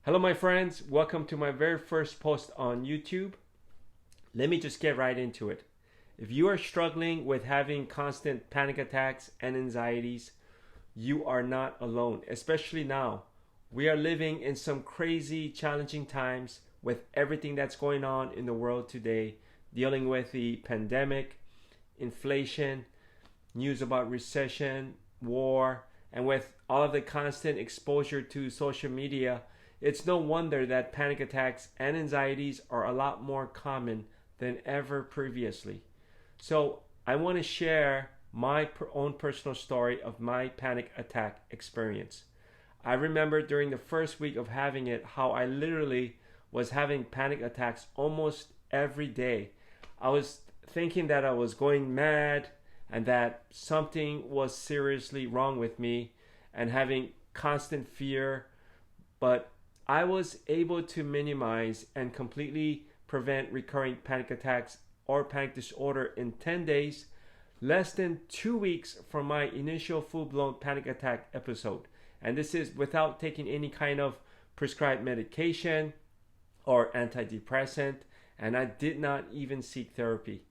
Hello, my friends. Welcome to my very first post on YouTube. Let me just get right into it. If you are struggling with having constant panic attacks and anxieties, you are not alone, especially now. We are living in some crazy, challenging times with everything that's going on in the world today, dealing with the pandemic, inflation, news about recession, war, and with all of the constant exposure to social media, it's no wonder that panic attacks and anxieties are a lot more common than ever previously. So, I want to share my own personal story of my panic attack experience. I remember during the first week of having it how I literally was having panic attacks almost every day. I was thinking that I was going mad and that something was seriously wrong with me and having constant fear, but I was able to minimize and completely prevent recurring panic attacks or panic disorder in 10 days, less than 2 weeks from my initial full blown panic attack episode. And this is without taking any kind of prescribed medication or antidepressant, and I did not even seek therapy.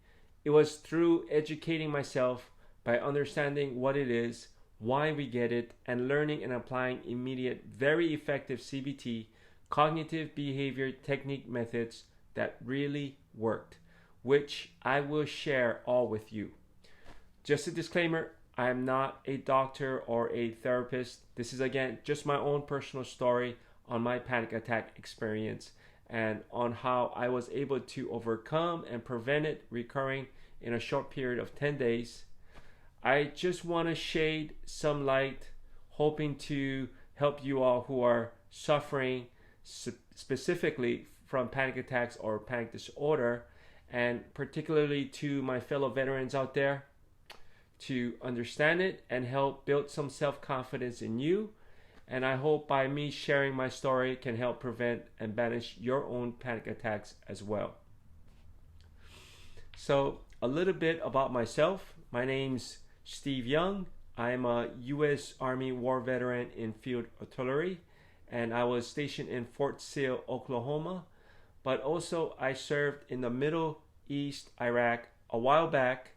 It was through educating myself by understanding what it is, why we get it, and learning and applying immediate, very effective CBT, cognitive behavior technique methods that really worked, which I will share all with you. Just a disclaimer, I am not a doctor or a therapist. This is again just my own personal story on my panic attack experience and on how I was able to overcome and prevent it recurring in a short period of 10 days. I just want to shade some light, hoping to help you all who are suffering specifically from panic attacks or panic disorder, and particularly to my fellow veterans out there to understand it and help build some self-confidence in you. And I hope by me sharing my story can help prevent and banish your own panic attacks as well. So, a little bit about myself. My name's Steve Young. I'm a U.S. Army war veteran in field artillery, and I was stationed in Fort Sill, Oklahoma. But also, I served in the Middle East, Iraq, a while back.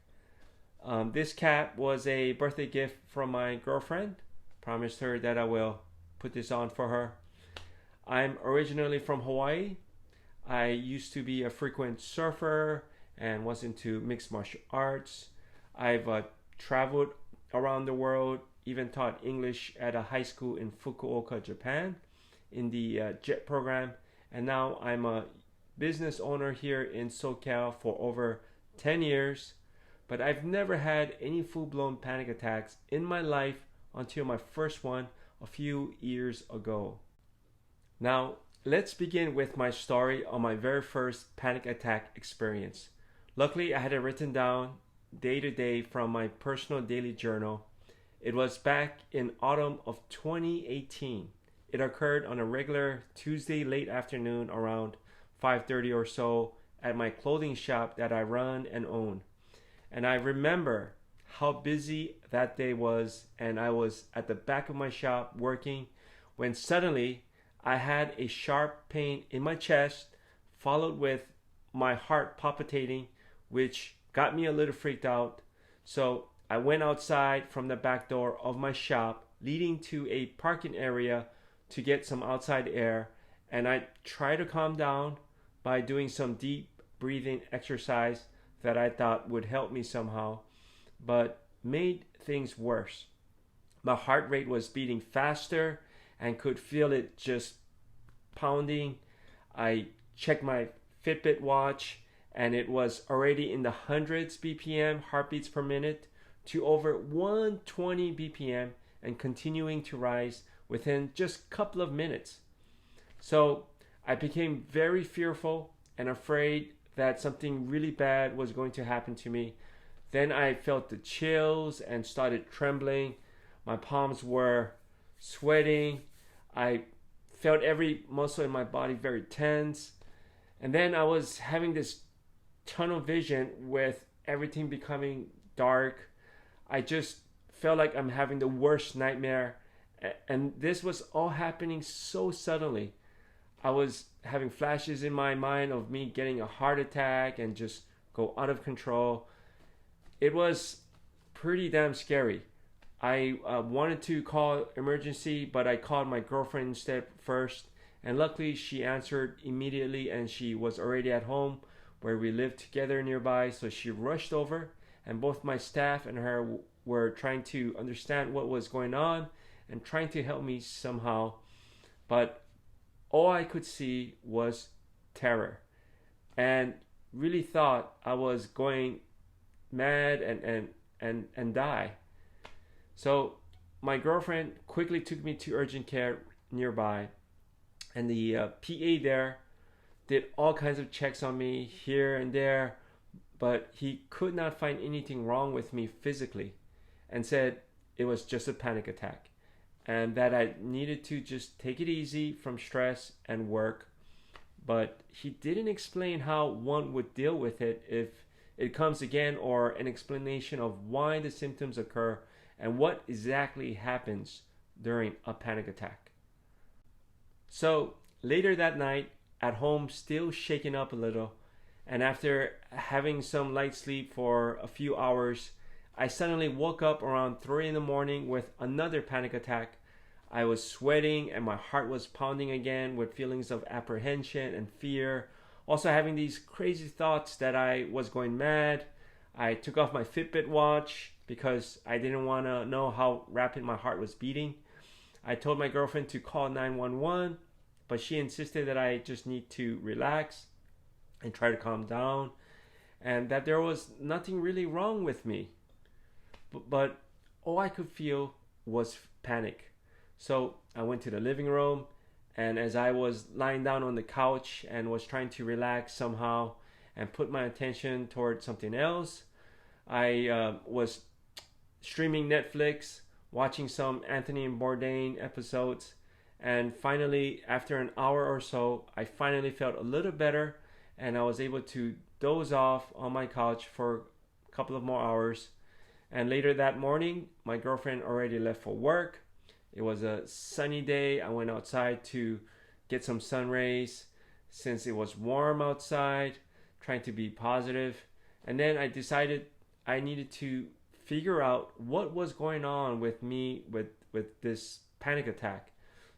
This cap was a birthday gift from my girlfriend. Promised her that I will put this on for her. I'm originally from Hawaii. I used to be a frequent surfer and was into mixed martial arts. I've traveled around the world, even taught English at a high school in Fukuoka, Japan, in the JET program. And now I'm a business owner here in SoCal for over 10 years. But I've never had any full-blown panic attacks in my life until my first one a few years ago. Now, let's begin with my story on my very first panic attack experience. Luckily, I had it written down day to day from my personal daily journal. It was back in autumn of 2018. It occurred on a regular Tuesday late afternoon around 5:30 or so at my clothing shop that I run and own. And I remember how busy that day was, and I was at the back of my shop working when suddenly I had a sharp pain in my chest, followed with my heart palpitating, which got me a little freaked out. So I went outside from the back door of my shop, leading to a parking area to get some outside air, and I tried to calm down by doing some deep breathing exercise that I thought would help me somehow, but made things worse. My heart rate was beating faster and could feel it just pounding. I checked my Fitbit watch and it was already in the hundreds BPM heartbeats per minute to over 120 BPM and continuing to rise within just a couple of minutes. So I became very fearful and afraid that something really bad was going to happen to me. Then I felt the chills and started trembling. My palms were sweating. I felt every muscle in my body very tense. And then I was having this tunnel vision with everything becoming dark. I just felt like I'm having the worst nightmare. And this was all happening so suddenly. I was having flashes in my mind of me getting a heart attack and just go out of control. It was pretty damn scary. I wanted to call emergency, but I called my girlfriend instead first. And luckily, she answered immediately, and she was already at home where we lived together nearby. So she rushed over, and both my staff and her were trying to understand what was going on and trying to help me somehow. But all I could see was terror, and really thought I was going mad and die. So my girlfriend quickly took me to urgent care nearby, and the PA there did all kinds of checks on me here and there, but he could not find anything wrong with me physically, and said it was just a panic attack, and that I needed to just take it easy from stress and work. But he didn't explain how one would deal with it if it comes again, or an explanation of why the symptoms occur and what exactly happens during a panic attack. So later that night, at home, still shaken up a little, and after having some light sleep for a few hours, I suddenly woke up around 3 in the morning with another panic attack. I was sweating and my heart was pounding again with feelings of apprehension and fear. Also having these crazy thoughts that I was going mad. I took off my Fitbit watch because I didn't want to know how rapid my heart was beating. I told my girlfriend to call 911, but she insisted that I just need to relax and try to calm down, and that there was nothing really wrong with me. But all I could feel was panic. So I went to the living room, and as I was lying down on the couch and was trying to relax somehow and put my attention towards something else, I was streaming Netflix, watching some Anthony Bourdain episodes, and finally, after an hour or so, I finally felt a little better, and I was able to doze off on my couch for a couple of more hours. And later that morning, my girlfriend already left for work. It was a sunny day. I went outside to get some sun rays since it was warm outside, trying to be positive. And then I decided I needed to figure out what was going on with me with this panic attack.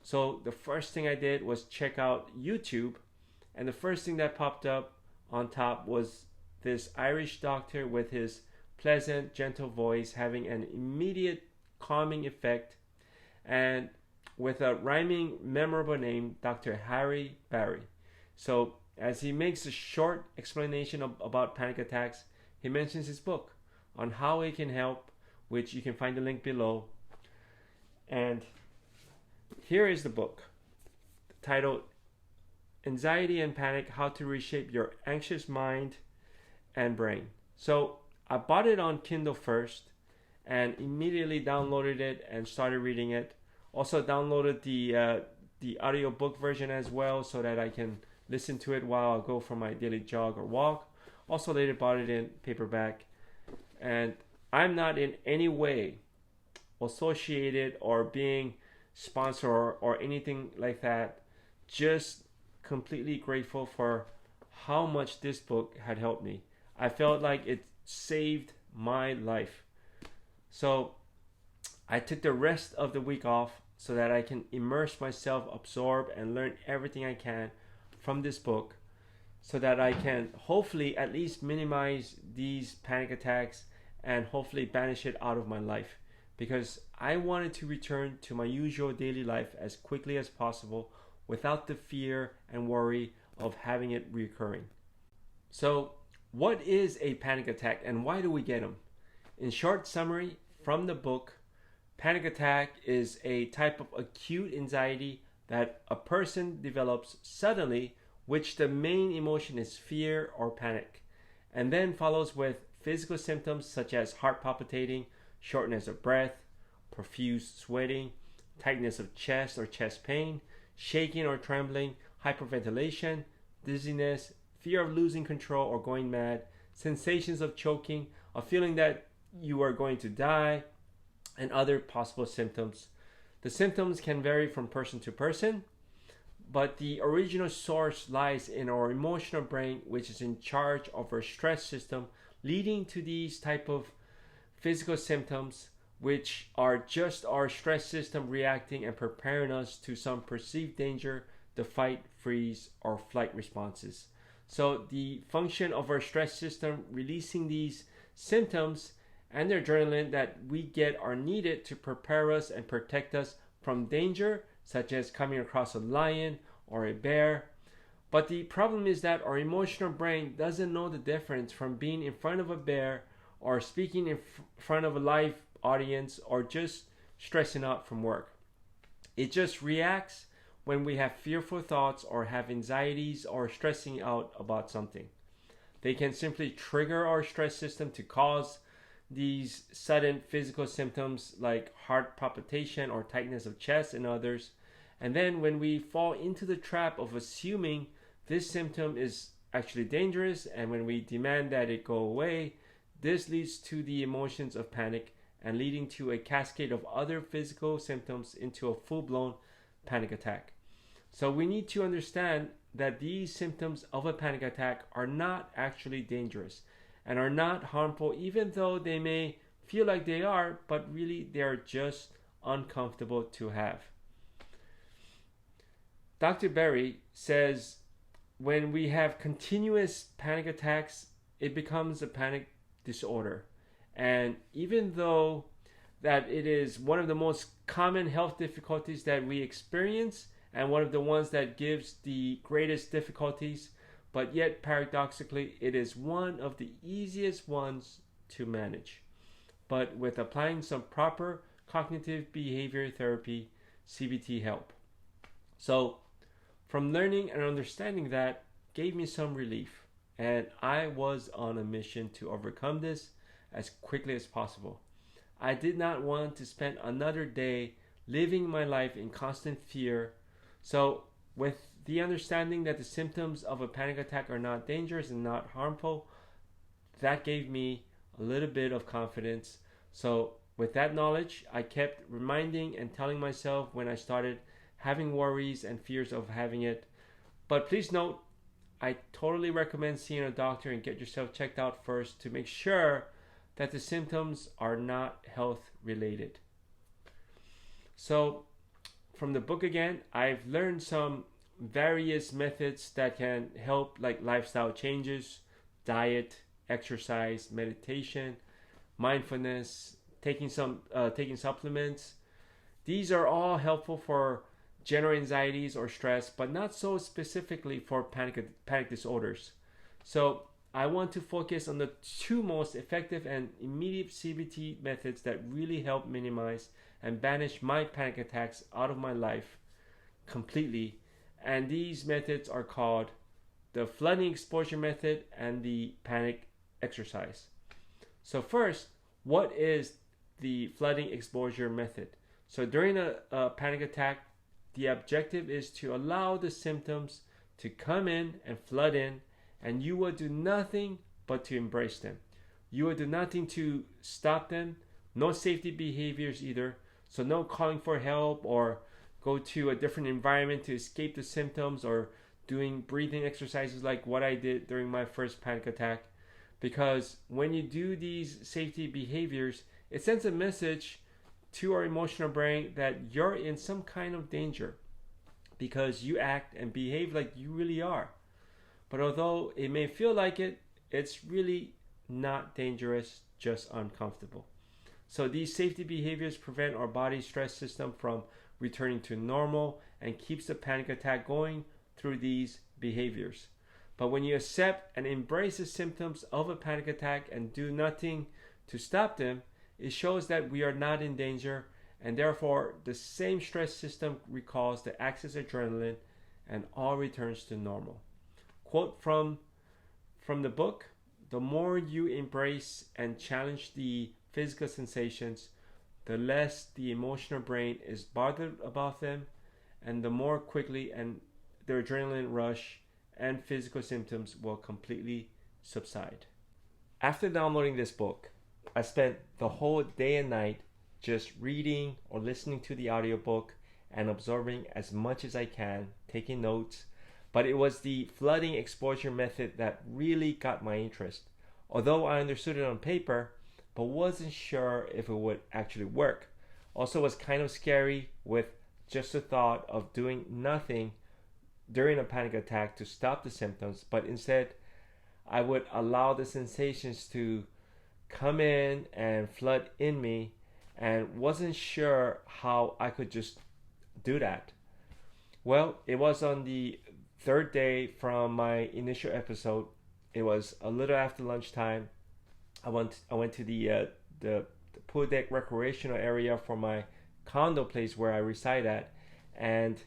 So the first thing I did was check out YouTube, and the first thing that popped up on top was this Irish doctor with his pleasant, gentle voice having an immediate calming effect, and with a rhyming, memorable name, Dr. Harry Barry. So as he makes a short explanation about panic attacks, he mentions his book on how it can help, which you can find the link below. And here is the book, titled Anxiety and Panic, How to Reshape Your Anxious Mind and Brain. So I bought it on Kindle first and immediately downloaded it and started reading it. Also downloaded the audiobook version as well so that I can listen to it while I go for my daily jog or walk. Also later bought it in paperback. And I'm not in any way associated or being sponsored or anything like that. Just completely grateful for how much this book had helped me. I felt like it saved my life. So I took the rest of the week off so that I can immerse myself, absorb, and learn everything I can from this book so that I can hopefully at least minimize these panic attacks and hopefully banish it out of my life, because I wanted to return to my usual daily life as quickly as possible without the fear and worry of having it recurring. So what is a panic attack and why do we get them? In short summary from the book, panic attack is a type of acute anxiety that a person develops suddenly, which the main emotion is fear or panic, and then follows with physical symptoms such as heart palpitating, shortness of breath, profuse sweating, tightness of chest or chest pain, shaking or trembling, hyperventilation, dizziness, fear of losing control or going mad, sensations of choking, a feeling that you are going to die, and other possible symptoms. The symptoms can vary from person to person, but the original source lies in our emotional brain, which is in charge of our stress system, leading to these type of physical symptoms, which are just our stress system reacting and preparing us to some perceived danger, the fight, freeze, or flight responses. So the function of our stress system releasing these symptoms and the adrenaline that we get are needed to prepare us and protect us from danger, such as coming across a lion or a bear. But the problem is that our emotional brain doesn't know the difference from being in front of a bear or speaking in front of a live audience or just stressing out from work. It just reacts when we have fearful thoughts or have anxieties or stressing out about something. They can simply trigger our stress system to cause these sudden physical symptoms like heart palpitation or tightness of chest and others. And then when we fall into the trap of assuming this symptom is actually dangerous and when we demand that it go away, this leads to the emotions of panic and leading to a cascade of other physical symptoms into a full-blown panic attack. So we need to understand that these symptoms of a panic attack are not actually dangerous and are not harmful, even though they may feel like they are, but really they are just uncomfortable to have. Dr. Berry says when we have continuous panic attacks, it becomes a panic disorder. And even though that it is one of the most common health difficulties that we experience and one of the ones that gives the greatest difficulties, but yet paradoxically it is one of the easiest ones to manage. But with applying some proper cognitive behavior therapy, CBT help. So from learning and understanding that gave me some relief, and I was on a mission to overcome this as quickly as possible. I did not want to spend another day living my life in constant fear. So with the understanding that the symptoms of a panic attack are not dangerous and not harmful, that gave me a little bit of confidence. So with that knowledge, I kept reminding and telling myself when I started having worries and fears of having it. But please note, I totally recommend seeing a doctor and get yourself checked out first to make sure that the symptoms are not health related. So from the book again, I've learned some various methods that can help, like lifestyle changes, diet, exercise, meditation, mindfulness, taking supplements. These are all helpful for general anxieties or stress, but not so specifically for panic disorders. So I want to focus on the two most effective and immediate CBT methods that really help minimize and banish my panic attacks out of my life completely. And these methods are called the flooding exposure method and the panic exercise. So first, what is the flooding exposure method? So during a panic attack, the objective is to allow the symptoms to come in and flood in, and you will do nothing but to embrace them. You will do nothing to stop them. No safety behaviors either. So no calling for help or go to a different environment to escape the symptoms or doing breathing exercises like what I did during my first panic attack. Because when you do these safety behaviors, it sends a message to our emotional brain that you're in some kind of danger because you act and behave like you really are. But although it may feel like it, it's really not dangerous, just uncomfortable. So these safety behaviors prevent our body's stress system from returning to normal and keeps the panic attack going through these behaviors. But when you accept and embrace the symptoms of a panic attack and do nothing to stop them, it shows that we are not in danger, and therefore the same stress system recalls the excess adrenaline and all returns to normal. Quote from the book: the more you embrace and challenge the physical sensations, the less the emotional brain is bothered about them, and the more quickly and the adrenaline rush and physical symptoms will completely subside. After downloading this book, I spent the whole day and night just reading or listening to the audiobook and absorbing as much as I can, taking notes. But it was the flooding exposure method that really got my interest. Although I understood it on paper, but wasn't sure if it would actually work. Also was kind of scary with just the thought of doing nothing during a panic attack to stop the symptoms, but instead I would allow the sensations to come in and flood in me, and wasn't sure how I could just do that. Well, it was on the third day from my initial episode. It was a little after lunchtime. I went to the pool deck recreational area for my condo place where I reside at, and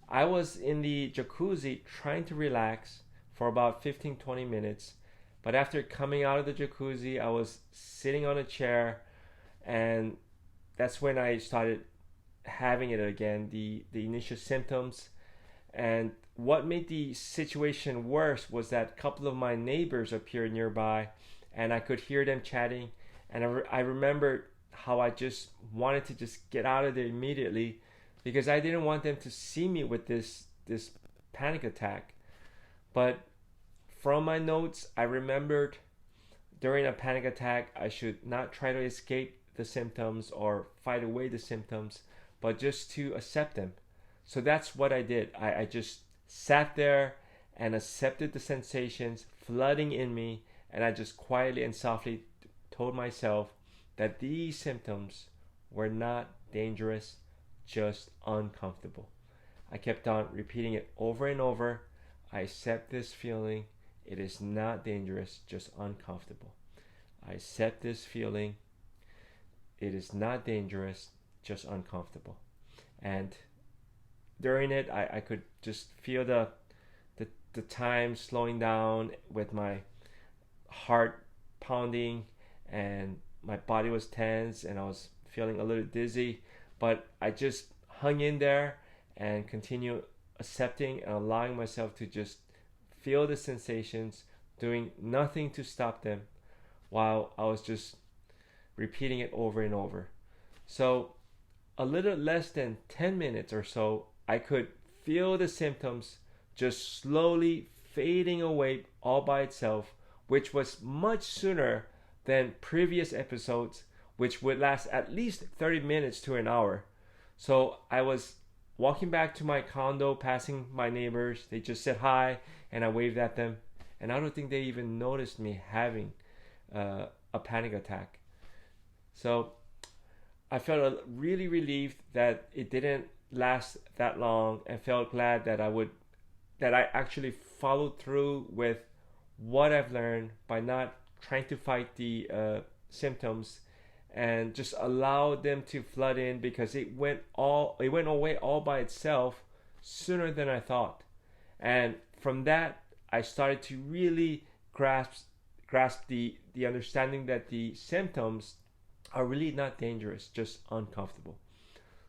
I was in the jacuzzi trying to relax for about 15-20 minutes. But after coming out of the jacuzzi, I was sitting on a chair, and that's when I started having it again, the initial symptoms. And what made the situation worse was that a couple of my neighbors appeared nearby, and I could hear them chatting. And I remembered how I just wanted to just get out of there immediately, because I didn't want them to see me with this panic attack. But from my notes, I remembered during a panic attack, I should not try to escape the symptoms or fight away the symptoms, but just to accept them. So that's what I did. I just sat there and accepted the sensations flooding in me, and I just quietly and softly told myself that these symptoms were not dangerous, just uncomfortable. I kept on repeating it over and over. I accept this feeling. It is not dangerous, just uncomfortable. I accept this feeling. It is not dangerous, just uncomfortable. And during it, I could just feel the time slowing down, with my heart pounding, and my body was tense, and I was feeling a little dizzy. But I just hung in there and continued accepting and allowing myself to just feel the sensations, doing nothing to stop them, while I was just repeating it over and over. So a little less than 10 minutes or so, I could feel the symptoms just slowly fading away all by itself, which was much sooner than previous episodes, which would last at least 30 minutes to an hour. So I was walking back to my condo, passing my neighbors. They just said hi, and I waved at them. And I don't think they even noticed me having a panic attack. So I felt really relieved that it didn't last that long, and felt glad that I actually followed through with what I've learned by not trying to fight the symptoms, and just allow them to flood in, because it went away all by itself sooner than I thought. And from that, I started to really grasp the understanding that the symptoms are really not dangerous, just uncomfortable.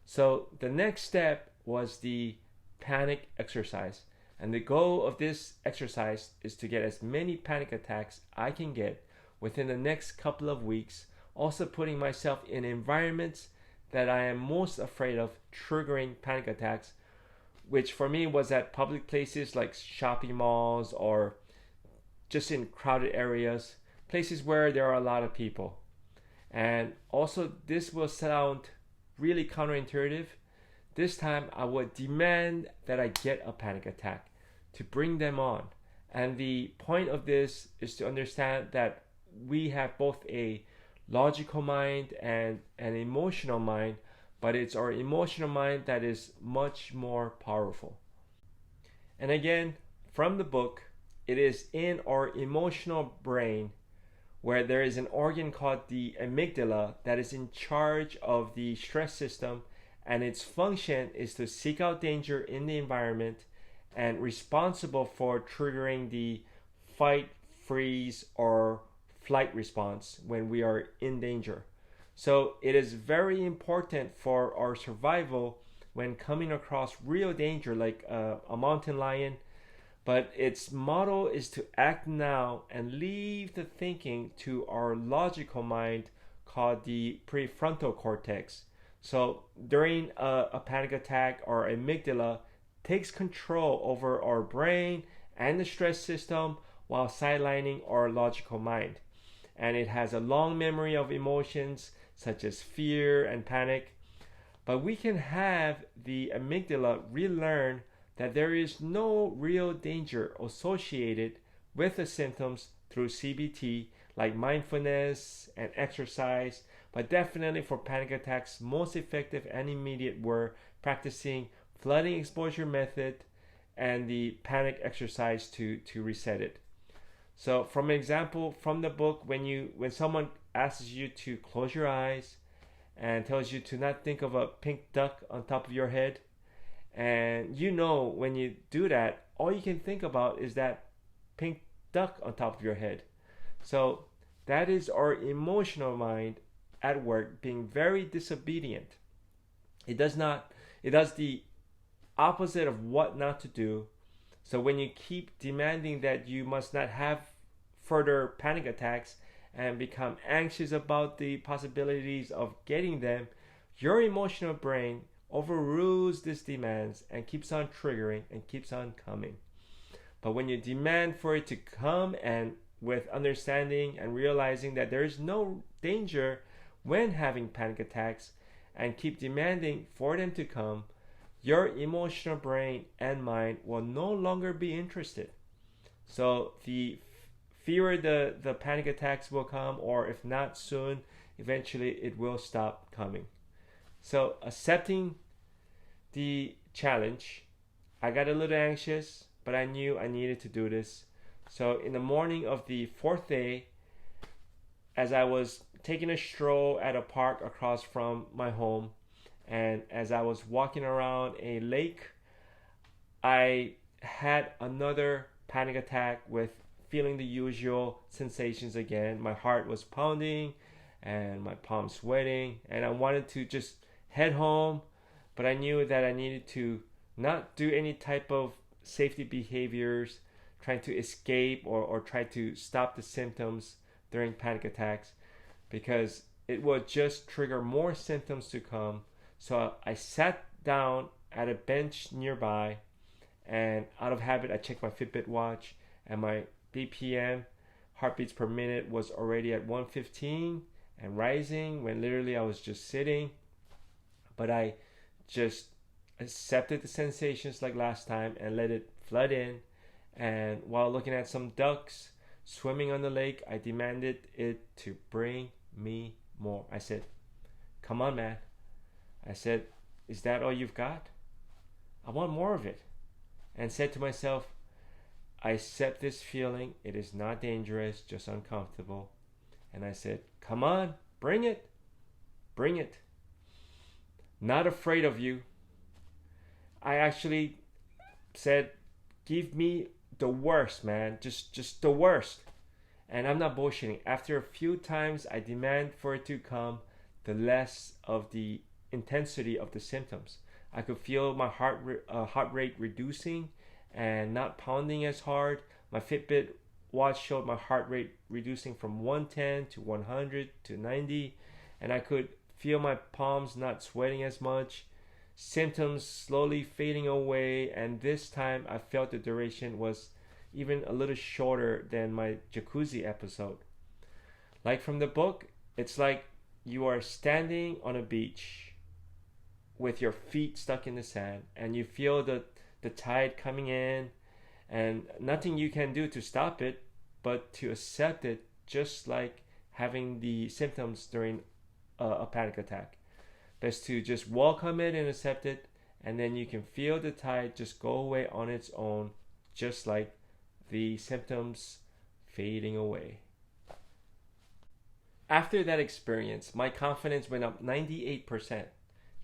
So the next step was the panic exercise. And the goal of this exercise is to get as many panic attacks I can get within the next couple of weeks, also putting myself in environments that I am most afraid of triggering panic attacks, which for me was at public places like shopping malls, or just in crowded areas, places where there are a lot of people. And also, this will sound really counterintuitive. This time I would demand that I get a panic attack to bring them on. And the point of this is to understand that we have both a logical mind and an emotional mind, but it's our emotional mind that is much more powerful. And again, from the book, it is in our emotional brain where there is an organ called the amygdala that is in charge of the stress system, and its function is to seek out danger in the environment and responsible for triggering the fight, freeze, or flight response when we are in danger. So it is very important for our survival when coming across real danger like a mountain lion. But its motto is to act now and leave the thinking to our logical mind called the prefrontal cortex. So during a panic attack, our amygdala takes control over our brain and the stress system while sidelining our logical mind. And it has a long memory of emotions such as fear and panic. But we can have the amygdala relearn that there is no real danger associated with the symptoms through CBT, like mindfulness and exercise. But definitely for panic attacks, most effective and immediate were practicing flooding exposure method and the panic exercise to reset it. So from an example from the book, when someone asks you to close your eyes and tells you to not think of a pink duck on top of your head, and when you do that, all you can think about is that pink duck on top of your head. So that is our emotional mind at work being very disobedient. It does the opposite of what not to do. So when you keep demanding that you must not have further panic attacks and become anxious about the possibilities of getting them, your emotional brain overrules these demands and keeps on triggering and keeps on coming. But when you demand for it to come, and with understanding and realizing that there is no danger when having panic attacks, and keep demanding for them to come, your emotional brain and mind will no longer be interested. So the fewer the panic attacks will come, or if not soon, eventually it will stop coming. So accepting the challenge, I got a little anxious, but I knew I needed to do this. So in the morning of the fourth day, as I was taking a stroll at a park across from my home, and as I was walking around a lake, I had another panic attack with feeling the usual sensations again. My heart was pounding and my palms sweating, and I wanted to just head home, but I knew that I needed to not do any type of safety behaviors, trying to escape or try to stop the symptoms during panic attacks, because it would just trigger more symptoms to come. So I sat down at a bench nearby, and out of habit I checked my Fitbit watch, and my BPM, heartbeats per minute, was already at 115 and rising, when literally I was just sitting. But I just accepted the sensations like last time and let it flood in. And while looking at some ducks swimming on the lake, I demanded it to bring me more. I said, "Come on, man." I said, "Is that all you've got? I want more of it." And said to myself, "I accept this feeling. It is not dangerous, just uncomfortable." And I said, "Come on, bring it. Bring it. Not afraid of you." I actually said, "Give me the worst, man. Just the worst." And I'm not bullshitting. After a few times I demand for it to come, the less of the intensity of the symptoms. I could feel my heart rate reducing and not pounding as hard. My Fitbit watch showed my heart rate reducing from 110 to 100 to 90, and I could feel my palms not sweating as much, symptoms slowly fading away, and this time I felt the duration was even a little shorter than my Jacuzzi episode. Like from the book, it's like you are standing on a beach with your feet stuck in the sand, and you feel the tide coming in, and nothing you can do to stop it but to accept it, just like having the symptoms during a panic attack. Best to just welcome it and accept it, and then you can feel the tide just go away on its own, just like the symptoms fading away. After that experience, my confidence went up 98%.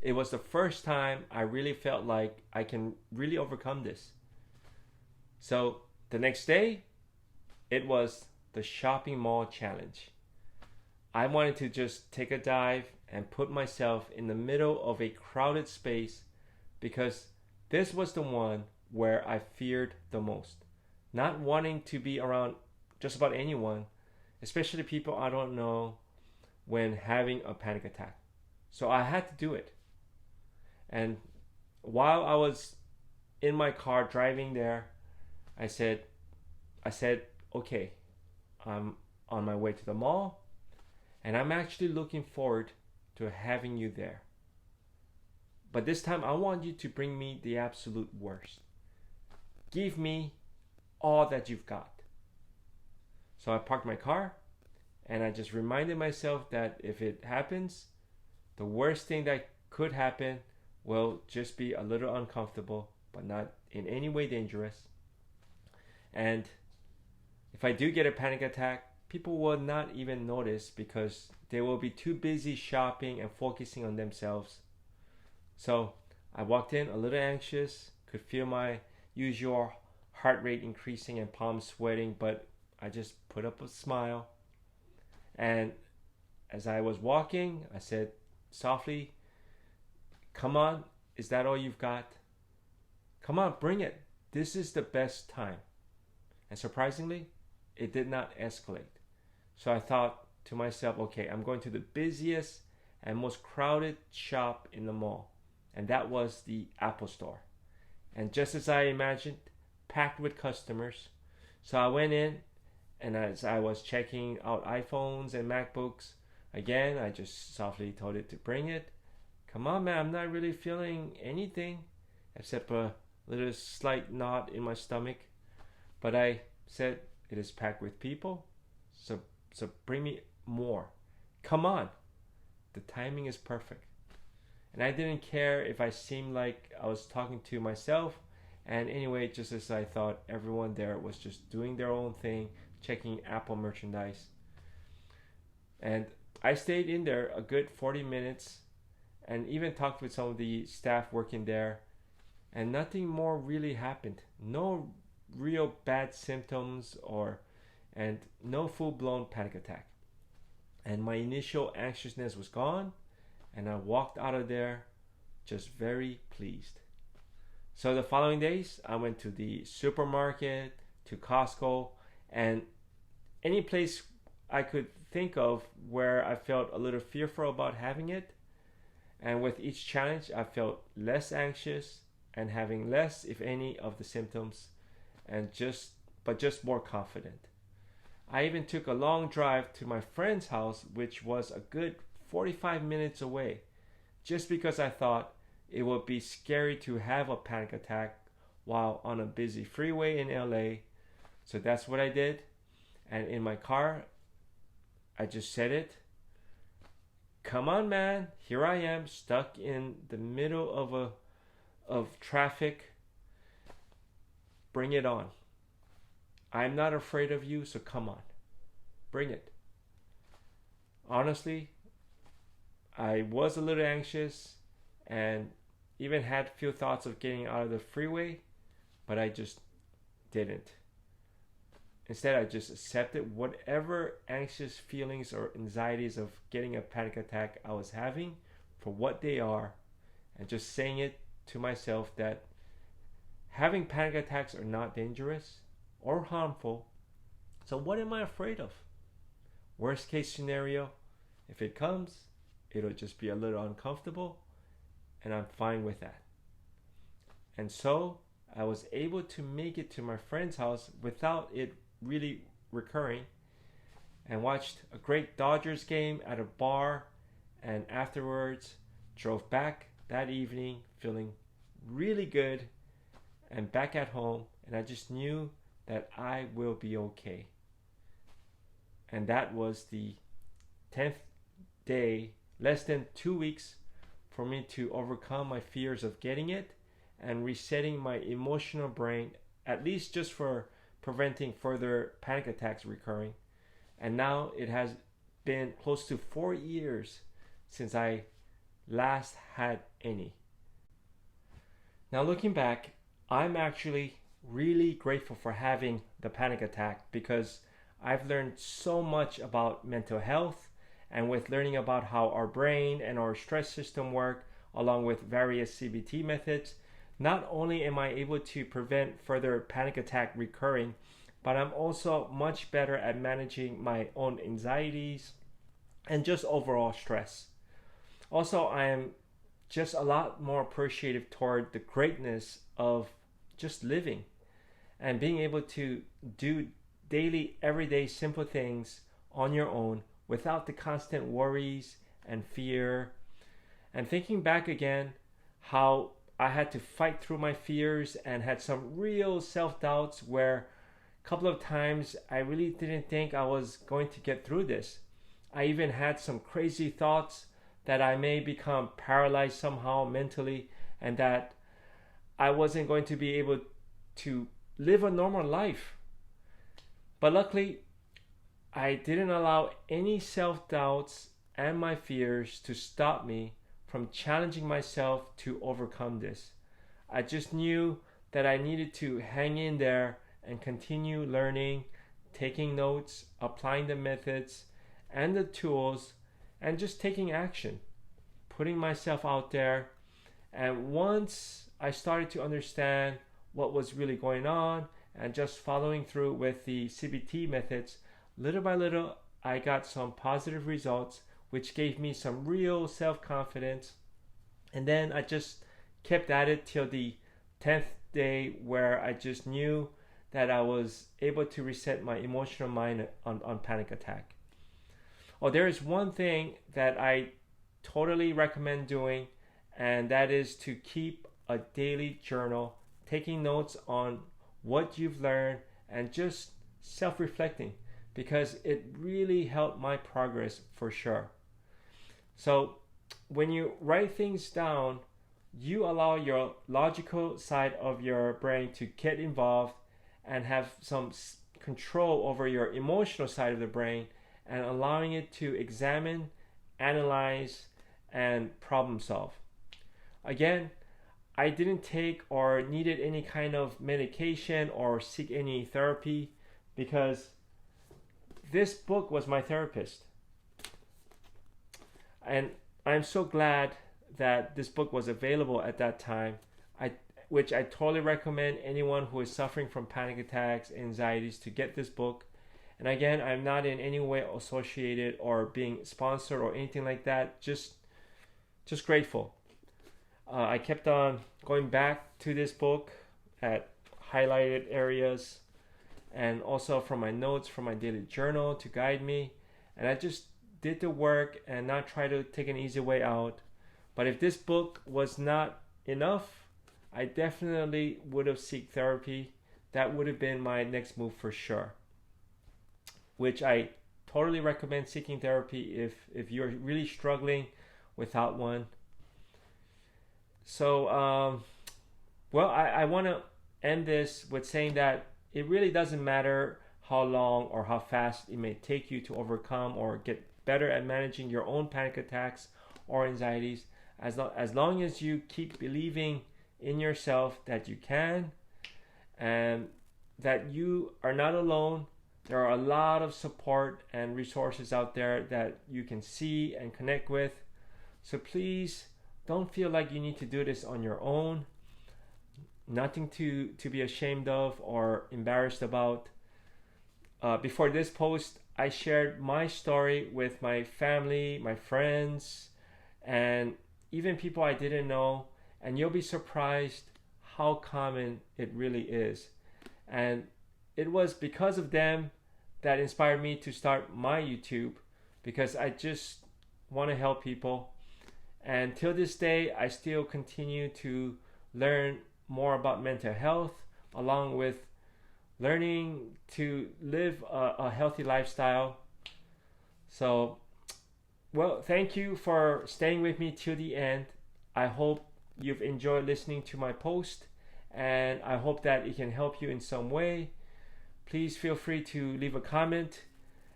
It was the first time I really felt like I can really overcome this. So the next day, it was the shopping mall challenge. I wanted to just take a dive and put myself in the middle of a crowded space, because this was the one where I feared the most. Not wanting to be around just about anyone, especially people I don't know, when having a panic attack. So I had to do it. And while I was in my car driving there, I said, okay, I'm on my way to the mall, and I'm actually looking forward to having you there. But this time I want you to bring me the absolute worst. Give me all that you've got. So I parked my car, and I just reminded myself that if it happens, the worst thing that could happen will just be a little uncomfortable, but not in any way dangerous. And if I do get a panic attack, people will not even notice because they will be too busy shopping and focusing on themselves. So I walked in a little anxious, could feel my usual heart rate increasing and palms sweating, but I just put up a smile. And as I was walking, I said softly, come on, is that all you've got? Come on, bring it. This is the best time. And surprisingly, it did not escalate. So I thought to myself, okay, I'm going to the busiest and most crowded shop in the mall. And that was the Apple Store. And just as I imagined, packed with customers. So I went in, and as I was checking out iPhones and MacBooks, again, I just softly told it to bring it. Come on, man, I'm not really feeling anything except a little slight knot in my stomach. But I said, it is packed with people, so bring me more. Come on. The timing is perfect. And I didn't care if I seemed like I was talking to myself. And anyway, just as I thought, everyone there was just doing their own thing, checking Apple merchandise. And I stayed in there a good 40 minutes and even talked with some of the staff working there. And nothing more really happened. No real bad symptoms and no full-blown panic attack. And my initial anxiousness was gone, and I walked out of there just very pleased. So the following days, I went to the supermarket, to Costco, and any place I could think of where I felt a little fearful about having it. And with each challenge, I felt less anxious and having less, if any, of the symptoms, and just more confident. I even took a long drive to my friend's house, which was a good 45 minutes away, just because I thought it would be scary to have a panic attack while on a busy freeway in LA. So that's what I did. And in my car, I just said it. Come on, man. Here I am, stuck in the middle of traffic. Bring it on. I'm not afraid of you, so come on. Bring it. Honestly, I was a little anxious and even had few thoughts of getting out of the freeway, but I just didn't. Instead, I just accepted whatever anxious feelings or anxieties of getting a panic attack I was having for what they are, and just saying it to myself that having panic attacks are not dangerous or harmful. So what am I afraid of? Worst case scenario, if it comes, it'll just be a little uncomfortable, and I'm fine with that. And so I was able to make it to my friend's house without it really recurring, and watched a great Dodgers game at a bar, and afterwards drove back that evening feeling really good and back at home, and I just knew that I will be okay. And that was the 10th day, less than 2 weeks for me to overcome my fears of getting it and resetting my emotional brain, at least just for preventing further panic attacks recurring. And now it has been close to 4 years since I last had any. Now looking back, I'm actually really grateful for having the panic attack, because I've learned so much about mental health, and with learning about how our brain and our stress system work, along with various CBT methods, not only am I able to prevent further panic attack recurring, but I'm also much better at managing my own anxieties and just overall stress. Also, I am just a lot more appreciative toward the greatness of just living and being able to do daily, everyday, simple things on your own without the constant worries and fear. And thinking back again, how I had to fight through my fears and had some real self doubts where a couple of times I really didn't think I was going to get through this. I even had some crazy thoughts that I may become paralyzed somehow mentally and that I wasn't going to be able to live a normal life. But luckily, I didn't allow any self-doubts and my fears to stop me from challenging myself to overcome this. I just knew that I needed to hang in there and continue learning, taking notes, applying the methods and the tools, and just taking action, putting myself out there. And once I started to understand what was really going on and just following through with the CBT methods, little by little, I got some positive results, which gave me some real self-confidence. And then I just kept at it till the 10th day, where I just knew that I was able to reset my emotional mind on panic attack. Oh, there is one thing that I totally recommend doing, and that is to keep a daily journal, taking notes on what you've learned and just self-reflecting, because it really helped my progress for sure. So when you write things down, you allow your logical side of your brain to get involved and have some control over your emotional side of the brain, and allowing it to examine, analyze, and problem solve. Again, I didn't take or needed any kind of medication or seek any therapy, because this book was my therapist. And I'm so glad that this book was available at that time, which I totally recommend anyone who is suffering from panic attacks, anxieties, to get this book. And again, I'm not in any way associated or being sponsored or anything like that. Just grateful. I kept on going back to this book at highlighted areas, and also from my notes from my daily journal to guide me. And I just did the work and not try to take an easy way out. But if this book was not enough, I definitely would have sought therapy. That would have been my next move for sure, which I totally recommend seeking therapy if you're really struggling without one. So, I want to end this with saying that it really doesn't matter how long or how fast it may take you to overcome or get better at managing your own panic attacks or anxieties, as long as you keep believing in yourself that you can and that you are not alone. There are a lot of support and resources out there that you can see and connect with. So please don't feel like you need to do this on your own. Nothing to be ashamed of or embarrassed about. Before this post, I shared my story with my family, my friends, and even people I didn't know. And you'll be surprised how common it really is. And it was because of them that inspired me to start my YouTube, because I just want to help people. And till this day, I still continue to learn more about mental health, along with learning to live a healthy lifestyle. So, thank you for staying with me till the end. I hope you've enjoyed listening to my post, and I hope that it can help you in some way. Please feel free to leave a comment,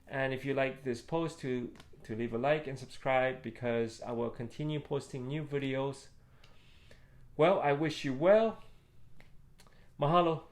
and if you like this post, to leave a like and subscribe, because I will continue posting new videos. I wish you well. Mahalo.